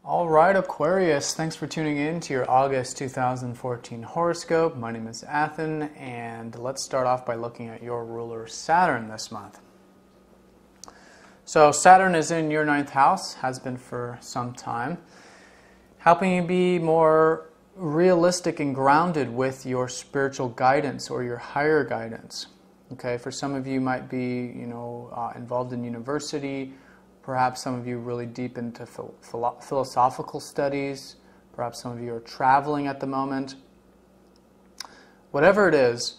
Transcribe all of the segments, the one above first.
Alright, Aquarius, thanks for tuning in to your August 2014 horoscope. My name is Athen, and let's start off by looking at your ruler Saturn this month. So Saturn is in your 9th house, has been for some time, helping you be more realistic and grounded with your spiritual guidance or your higher guidance. Okay, for some of you might be, involved in university. Perhaps some of you are really deep into philosophical studies. Perhaps some of you are traveling at the moment. Whatever it is,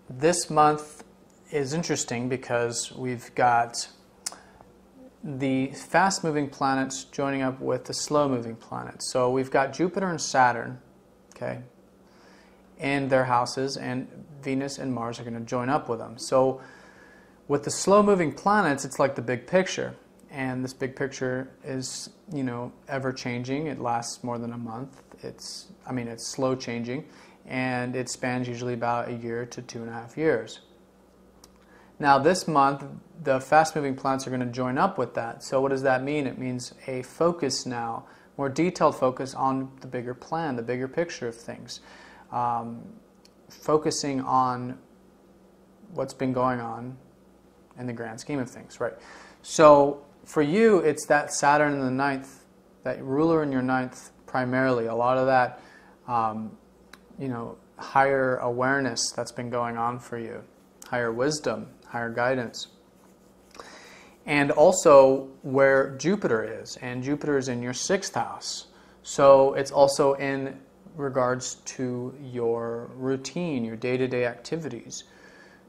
this month is interesting because we've got the fast-moving planets joining up with the slow-moving planets. So we've got Jupiter and Saturn, okay, in their houses, and Venus and Mars are going to join up with them. So with the slow-moving planets, it's like the big picture. And this big picture is, ever changing. It lasts more than a month. It's slow changing, and it spans usually about a year to 2.5 years. Now this month, the fast-moving planets are going to join up with that. So what does that mean? It means a focus now, more detailed focus on the bigger plan, the bigger picture of things. Focusing on what's been going on in the grand scheme of things, right? So for you, it's that Saturn in the 9th, that ruler in your 9th primarily. A lot of that, higher awareness that's been going on for you, higher wisdom, higher guidance. And also where Jupiter is, and Jupiter is in your 6th house. So it's also in regards to your routine, your day-to-day activities,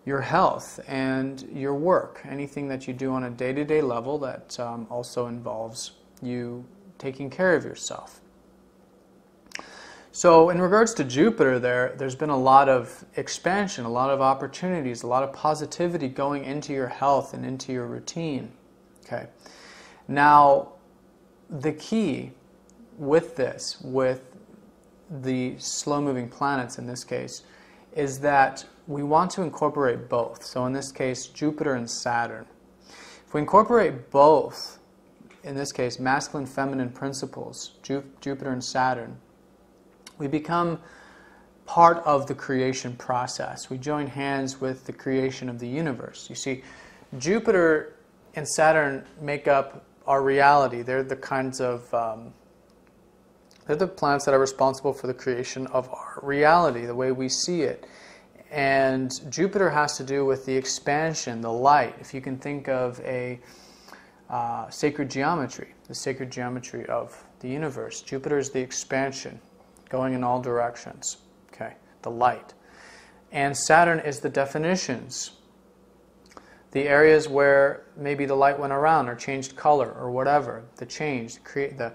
your health and your work, anything that you do on a day-to-day level that also involves you taking care of yourself. So in regards to Jupiter there's been a lot of expansion, a lot of opportunities, a lot of positivity going into your health and into your routine. Okay. Now, the key with this, with the slow-moving planets in this case, is that we want to incorporate both. So in this case, Jupiter and Saturn. If we incorporate both, in this case, masculine, feminine principles, Jupiter and Saturn, we become part of the creation process. We join hands with the creation of the universe. You see, Jupiter and Saturn make up our reality. They're the kinds of they're the planets that are responsible for the creation of our reality, the way we see it. And Jupiter has to do with the expansion, the light. If you can think of a sacred geometry, the sacred geometry of the universe, Jupiter is the expansion, going in all directions, okay, the light. And Saturn is the definitions, the areas where maybe the light went around or changed color or whatever, the change, create the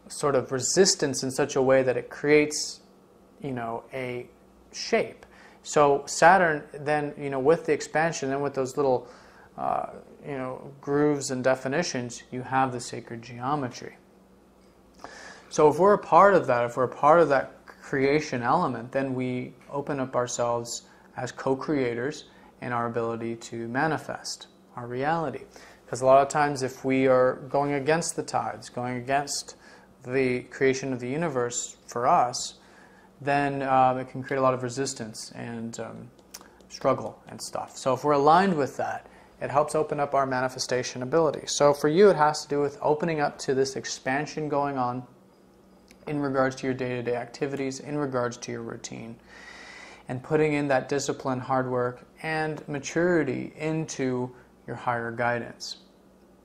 sort of resistance in such a way that it creates a shape. So Saturn then, with the expansion and with those little, grooves and definitions, you have the sacred geometry. So if we're a part of that, if we're a part of that creation element, then we open up ourselves as co-creators in our ability to manifest our reality. Because a lot of times if we are going against the tides, going against the creation of the universe for us, then it can create a lot of resistance and struggle and stuff. So if we're aligned with that, it helps open up our manifestation ability. So for you, it has to do with opening up to this expansion going on in regards to your day-to-day activities, in regards to your routine, and putting in that discipline, hard work, and maturity into your higher guidance.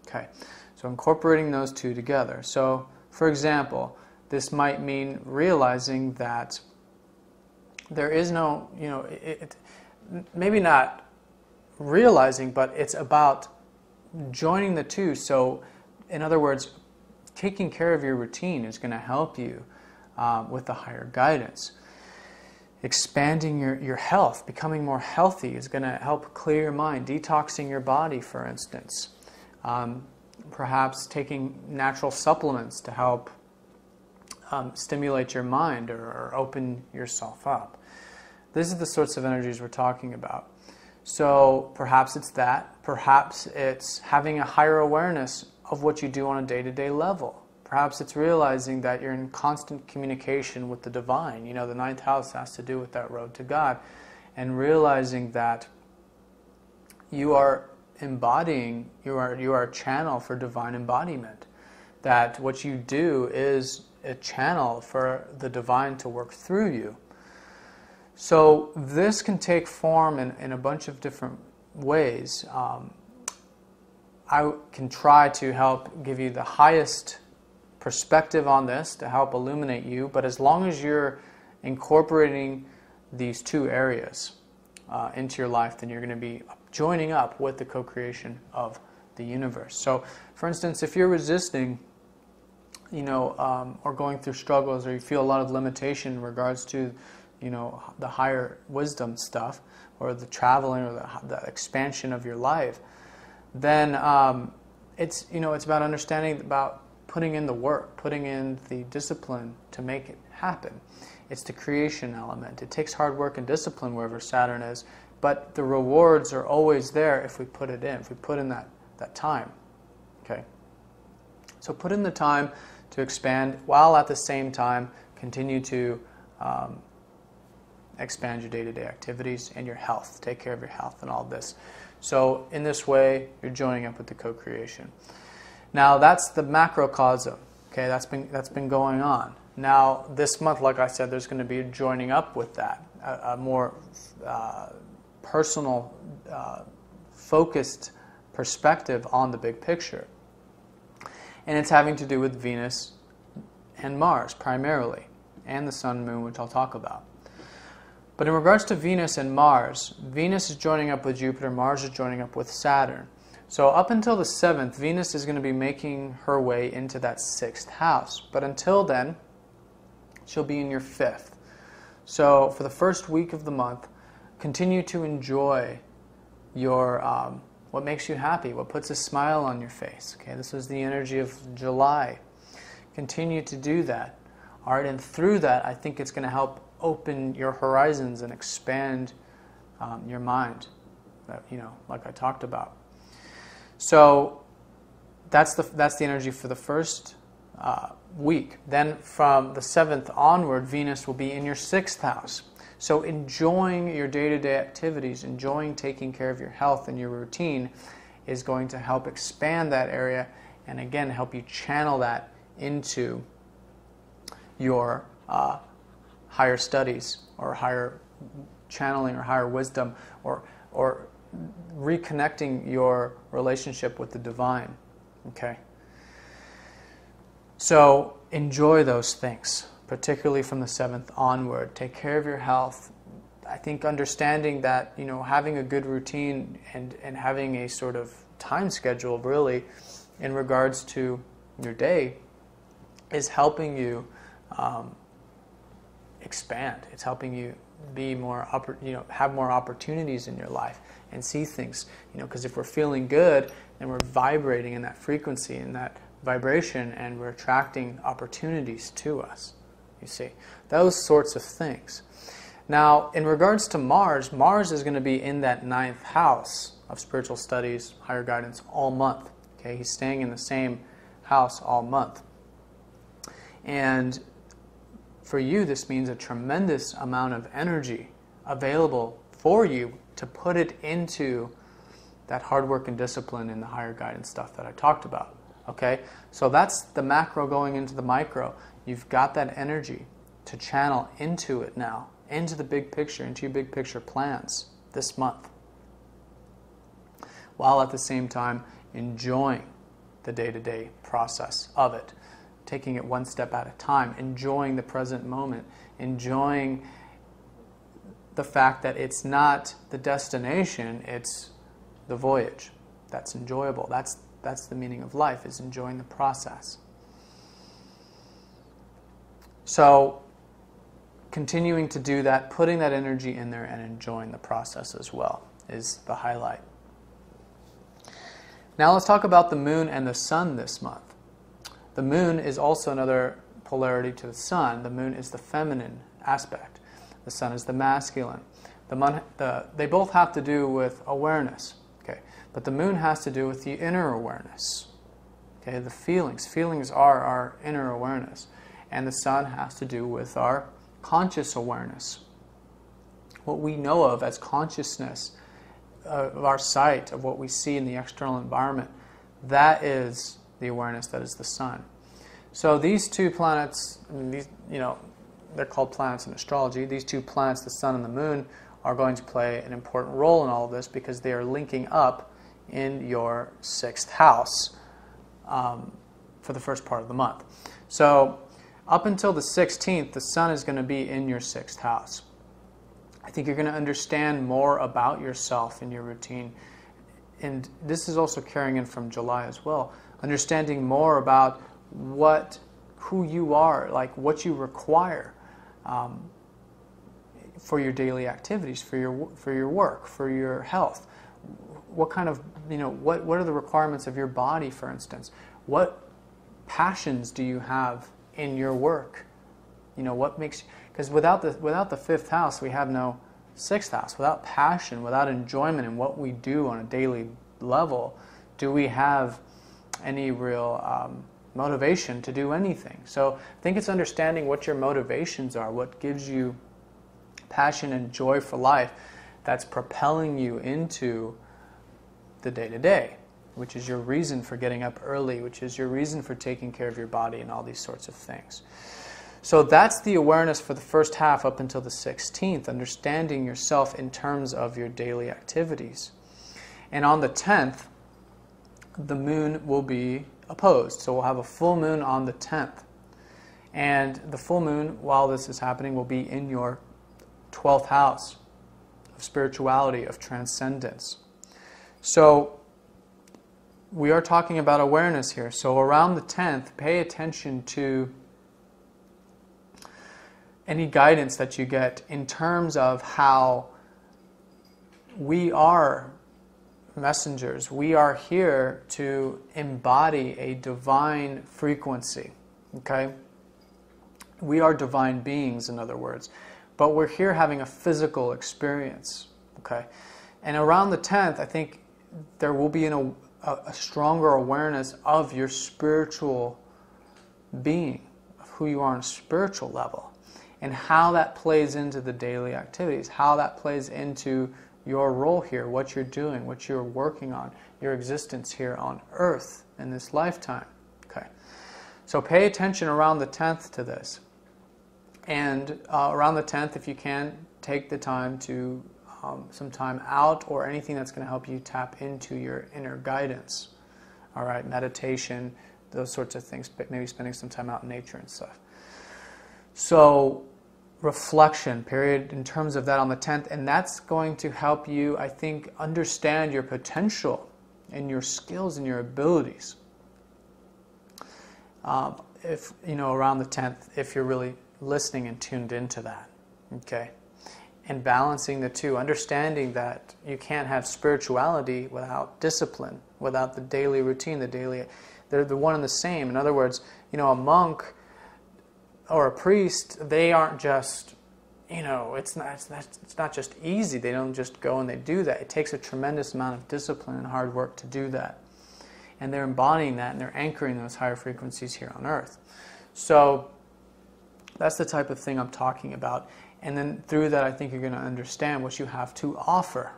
Okay, so incorporating those two together. So, for example, this might mean realizing that there is no, maybe not realizing, but it's about joining the two. So, in other words, taking care of your routine is going to help you with the higher guidance. expanding your health, becoming more healthy is going to help clear your mind, detoxing your body, for instance. Perhaps taking natural supplements to help stimulate your mind or open yourself up. These are the sorts of energies we're talking about. So perhaps it's that. Perhaps it's having a higher awareness of what you do on a day-to-day level. Perhaps it's realizing that you're in constant communication with the divine. You know, the ninth house has to do with that road to God. And realizing that you are embodying, you are a channel for divine embodiment. That what you do is a channel for the divine to work through you. So this can take form in a bunch of different ways. I can try to help give you the highest perspective on this to help illuminate you, but as long as you're incorporating these two areas into your life, then you're going to be joining up with the co-creation of the universe. So, for instance, if you're resisting, or going through struggles, or you feel a lot of limitation in regards to, the higher wisdom stuff, or the traveling, or the expansion of your life, then it's about understanding about putting in the work, putting in the discipline to make it happen. It's the creation element. It takes hard work and discipline wherever Saturn is, but the rewards are always there if we put it in, if we put in that time. Okay? So put in the time to expand, while at the same time continue to expand your day-to-day activities and your health. Take care of your health and all this. So in this way, you're joining up with the co-creation. Now that's the macrocosm. Okay, that's been going on. Now this month, like I said, there's going to be a joining up with that, a more personal, focused perspective on the big picture. And it's having to do with Venus and Mars primarily, and the Sun and Moon, which I'll talk about. But in regards to Venus and Mars, Venus is joining up with Jupiter, Mars is joining up with Saturn. So up until the 7th, Venus is going to be making her way into that 6th house. But until then, she'll be in your 5th. So for the first week of the month, continue to enjoy your what makes you happy, what puts a smile on your face. Okay, this was the energy of July. Continue to do that. All right, and through that, I think it's going to help open your horizons and expand your mind, like I talked about. So that's the energy for the first week. Then from the 7th onward, Venus will be in your 6th house. So enjoying your day-to-day activities, enjoying taking care of your health and your routine is going to help expand that area and again help you channel that into your higher studies or higher channeling or higher wisdom or reconnecting your relationship with the divine. Okay? So enjoy those things, particularly from the 7th onward. Take care of your health. I think understanding that, having a good routine and having a sort of time schedule really in regards to your day is helping you expand. It's helping you be more, have more opportunities in your life and see things, because if we're feeling good and we're vibrating in that frequency, in that vibration, and we're attracting opportunities to us, you see, those sorts of things. Now, in regards to Mars, Mars is going to be in that 9th house of spiritual studies, higher guidance, all month. Okay, he's staying in the same house all month. And for you, this means a tremendous amount of energy available for you to put it into that hard work and discipline in the higher guidance stuff that I talked about. Okay, so that's the macro going into the micro. You've got that energy to channel into it now, into the big picture, into your big picture plans this month, while at the same time enjoying the day-to-day process of it, taking it one step at a time, enjoying the present moment, enjoying the fact that it's not the destination, it's the voyage. That's enjoyable. That's the meaning of life, is enjoying the process. So continuing to do that, putting that energy in there and enjoying the process as well is the highlight. Now let's talk about the moon and the sun this month. The moon is also another polarity to the sun. The moon is the feminine aspect. The sun is the masculine. They both have to do with awareness, okay? But the moon has to do with the inner awareness, okay? The feelings. Feelings are our inner awareness. And the sun has to do with our conscious awareness. What we know of as consciousness, of our sight, of what we see in the external environment, that is the awareness that is the sun. So these two planets, they're called planets in astrology. These two planets, the sun and the moon, are going to play an important role in all of this because they are linking up in your 6th house for the first part of the month. So up until the 16th, the sun is going to be in your 6th house. I think you're going to understand more about yourself in your routine. And this is also carrying in from July as well. Understanding more about who you are, like what you require for your daily activities, for your work, for your health. What kind of, what are the requirements of your body, for instance? What passions do you have in your work? What makes, because without the 5th house, we have no 6th house. Without passion, without enjoyment in what we do on a daily level, do we have any real motivation to do anything? So I think it's understanding what your motivations are, what gives you passion and joy for life that's propelling you into the day-to-day, which is your reason for getting up early, which is your reason for taking care of your body and all these sorts of things. So that's the awareness for the first half up until the 16th, understanding yourself in terms of your daily activities. And on the 10th, the moon will be opposed. So we'll have a full moon on the 10th. And the full moon, while this is happening, will be in your 12th house of spirituality, of transcendence. So we are talking about awareness here. So around the 10th, pay attention to any guidance that you get in terms of how we are messengers. We are here to embody a divine frequency, okay? We are divine beings, in other words, but we're here having a physical experience, okay? And around the 10th, I think there will be a stronger awareness of your spiritual being, of who you are on a spiritual level, and how that plays into the daily activities, how that plays into your role here, what you're doing, what you're working on, your existence here on Earth in this lifetime. Okay, so pay attention around the 10th to this. And around the 10th, if you can, take the time to some time out, or anything that's going to help you tap into your inner guidance. All right, meditation, those sorts of things, but maybe spending some time out in nature and stuff. So reflection period in terms of that on the 10th, and that's going to help you, I think, understand your potential and your skills and your abilities. If around the 10th, if you're really listening and tuned into that, okay, and balancing the two, understanding that you can't have spirituality without discipline, without the daily routine, they're the one and the same. In other words, a monk or a priest, they aren't just, it's not just easy. They don't just go and they do that. It takes a tremendous amount of discipline and hard work to do that. And they're embodying that, and they're anchoring those higher frequencies here on Earth. So that's the type of thing I'm talking about. And then through that, I think you're going to understand what you have to offer.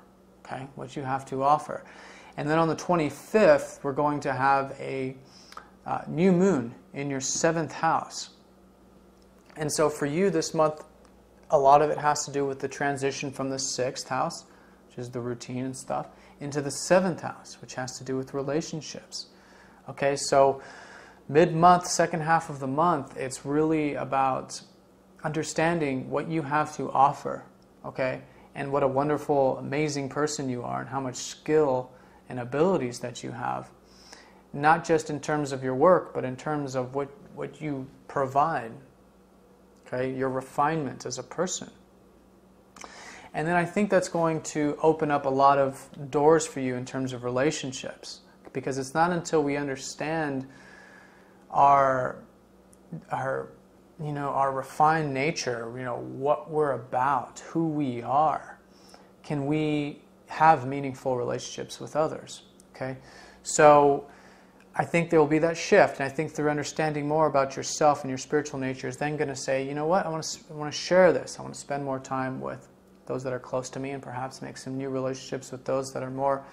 Okay, what you have to offer. And then on the 25th, we're going to have a new moon in your 7th house. And so for you this month, a lot of it has to do with the transition from the 6th house, which is the routine and stuff, into the 7th house, which has to do with relationships. Okay, so mid-month, second half of the month, it's really about understanding what you have to offer, okay, and what a wonderful, amazing person you are, and how much skill and abilities that you have, not just in terms of your work, but in terms of what you provide. okay? Your refinement as a person. And then I think that's going to open up a lot of doors for you in terms of relationships, because it's not until we understand our refined nature, what we're about, who we are, can we have meaningful relationships with others, okay? So I think there will be that shift, and I think through understanding more about yourself and your spiritual nature is then going to say, you know what, I want to share this. I want to spend more time with those that are close to me, and perhaps make some new relationships with those that are more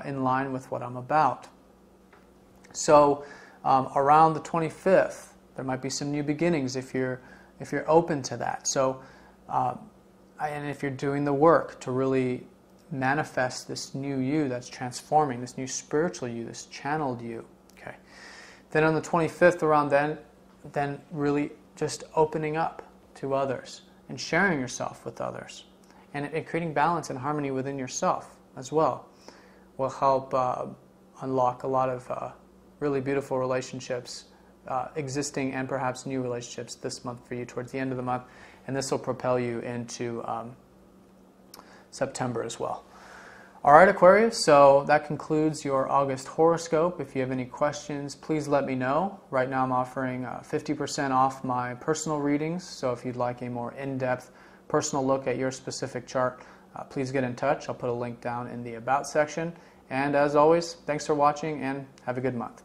in line with what I'm about. So around the 25th, there might be some new beginnings if you're open to that. So, and if you're doing the work to really manifest this new you that's transforming, this new spiritual you, this channeled you. Okay. Then on the 25th, around then really just opening up to others and sharing yourself with others, and creating balance and harmony within yourself as well will help unlock a lot of really beautiful relationships, existing and perhaps new relationships this month for you towards the end of the month, and this will propel you into September as well. All right, Aquarius, so that concludes your August horoscope. If you have any questions, please let me know. Right now I'm offering 50% off my personal readings, so if you'd like a more in-depth personal look at your specific chart, please get in touch. I'll put a link down in the About section. And as always, thanks for watching and have a good month.